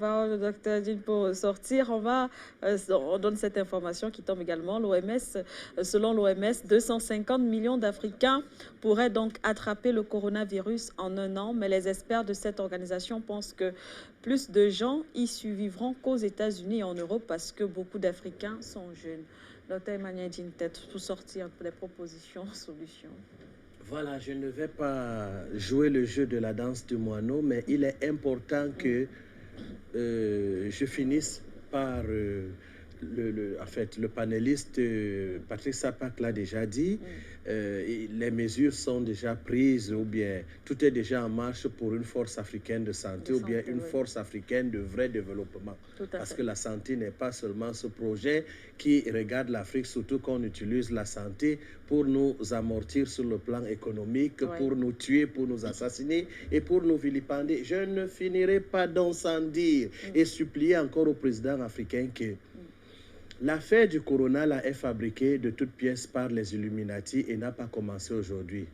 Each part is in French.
Le docteur Dine, pour sortir, on donne cette information qui tombe également. Selon l'OMS, 250 millions d'Africains pourraient donc attraper le coronavirus en un an, mais les experts de cette organisation pensent que plus de gens y survivront qu'aux États-Unis et en Europe parce que beaucoup d'Africains sont jeunes. Docteur Emmanuel Dine, peut-être pour sortir des propositions, solutions. Voilà, je ne vais pas jouer le jeu de la danse du moineau, mais il est important que je finisse par le panéliste Patrick Sapak l'a déjà dit. Les mesures sont déjà prises ou bien tout est déjà en marche pour une force africaine de santé ou bien une force africaine de vrai développement. Parce que la santé n'est pas seulement ce projet qui regarde l'Afrique, surtout qu'on utilise la santé pour nous amortir sur le plan économique, pour nous tuer, pour nous assassiner et pour nous vilipender. Je ne finirai pas d'en sans dire et supplier encore au président africain que l'affaire du corona est fabriquée de toutes pièces par les Illuminati et n'a pas commencé aujourd'hui.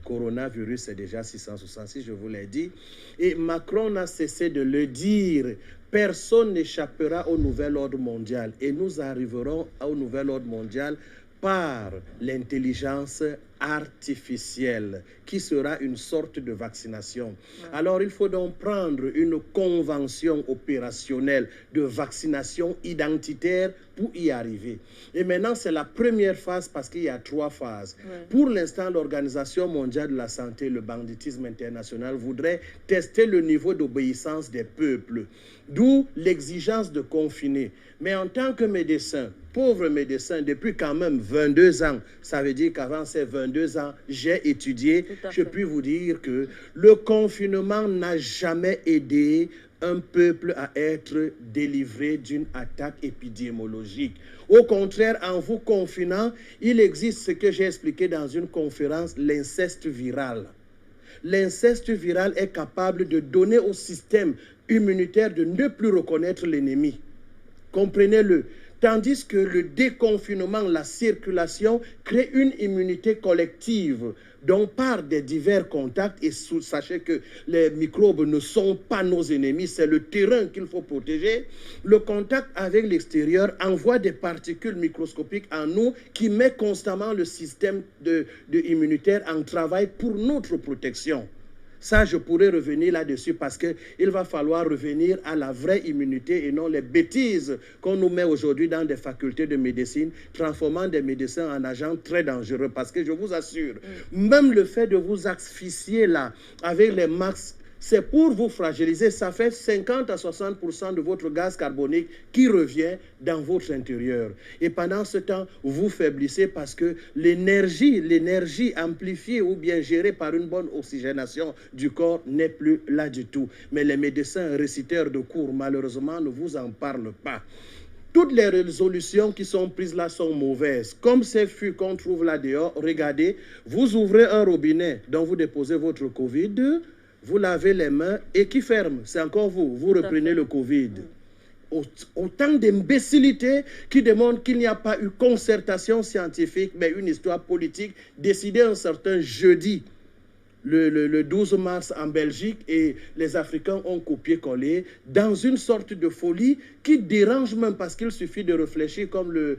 Coronavirus, c'est déjà 666, je vous l'ai dit. Et Macron n'a cessé de le dire. Personne n'échappera au nouvel ordre mondial. Et nous arriverons au nouvel ordre mondial par l'intelligence artificielle, qui sera une sorte de vaccination. Alors, il faut donc prendre une convention opérationnelle de vaccination identitaire pour y arriver. Et maintenant, c'est la première phase parce qu'il y a 3 phases. Pour l'instant, l'Organisation mondiale de la santé, le banditisme international, voudrait tester le niveau d'obéissance des peuples, d'où l'exigence de confiner. Mais en tant que médecin, pauvre médecin, depuis quand même 22 ans, ça veut dire qu'avant ces 22 ans, j'ai étudié, je puis vous dire que le confinement n'a jamais aidé un peuple à être délivré d'une attaque épidémiologique. Au contraire, en vous confinant, il existe ce que j'ai expliqué dans une conférence, l'inceste viral. L'inceste viral est capable de donner au système immunitaire de ne plus reconnaître l'ennemi. Comprenez-le. Tandis que le déconfinement, la circulation, crée une immunité collective dont par des divers contacts, et sachez que les microbes ne sont pas nos ennemis, c'est le terrain qu'il faut protéger. Le contact avec l'extérieur envoie des particules microscopiques en nous qui met constamment le système immunitaire en travail pour notre protection. Ça, je pourrais revenir là-dessus parce qu'il va falloir revenir à la vraie immunité et non les bêtises qu'on nous met aujourd'hui dans des facultés de médecine, transformant des médecins en agents très dangereux. Parce que je vous assure, même le fait de vous asphyxier là, avec les masques, c'est pour vous fragiliser. Ça fait 50 à 60% de votre gaz carbonique qui revient dans votre intérieur. Et pendant ce temps, vous faiblissez parce que l'énergie amplifiée ou bien gérée par une bonne oxygénation du corps n'est plus là du tout. Mais les médecins réciteurs de cours, malheureusement, ne vous en parlent pas. Toutes les résolutions qui sont prises là sont mauvaises. Comme ces fûts qu'on trouve là dehors, regardez, vous ouvrez un robinet dont vous déposez votre Covid, vous lavez les mains et qui ferme? C'est encore vous. Vous reprenez le Covid. Autant d'imbécilité qui démontrent qu'il n'y a pas eu concertation scientifique, mais une histoire politique décidée un certain jeudi, le 12 mars en Belgique, et les Africains ont copié-collé dans une sorte de folie qui dérange même parce qu'il suffit de réfléchir comme le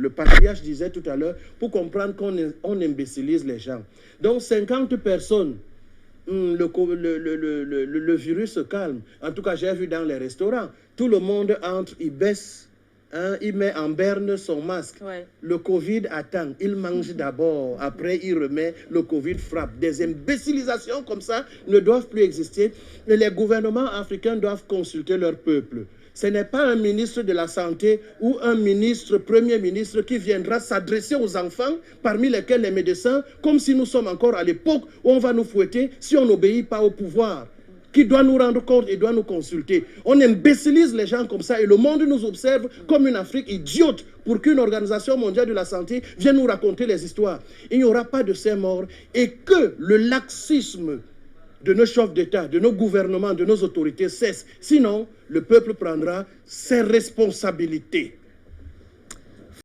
patriarche disait tout à l'heure pour comprendre qu'on imbécilise les gens. Donc 50 personnes, le virus se calme. En tout cas, j'ai vu dans les restaurants, tout le monde entre, il baisse. Il met en berne son masque. Le Covid attend. Il mange d'abord. Après, il remet. Le Covid frappe. Des imbécilisations comme ça ne doivent plus exister. Et les gouvernements africains doivent consulter leur peuple. Ce n'est pas un ministre de la Santé ou un premier ministre qui viendra s'adresser aux enfants, parmi lesquels les médecins, comme si nous sommes encore à l'époque où on va nous fouetter si on n'obéit pas au pouvoir, qui doit nous rendre compte et doit nous consulter. On imbécilise les gens comme ça et le monde nous observe comme une Afrique idiote pour qu'une organisation mondiale de la santé vienne nous raconter les histoires. Il n'y aura pas de ces morts et que le laxisme de nos chefs d'État, de nos gouvernements, de nos autorités cesse. Sinon, le peuple prendra ses responsabilités.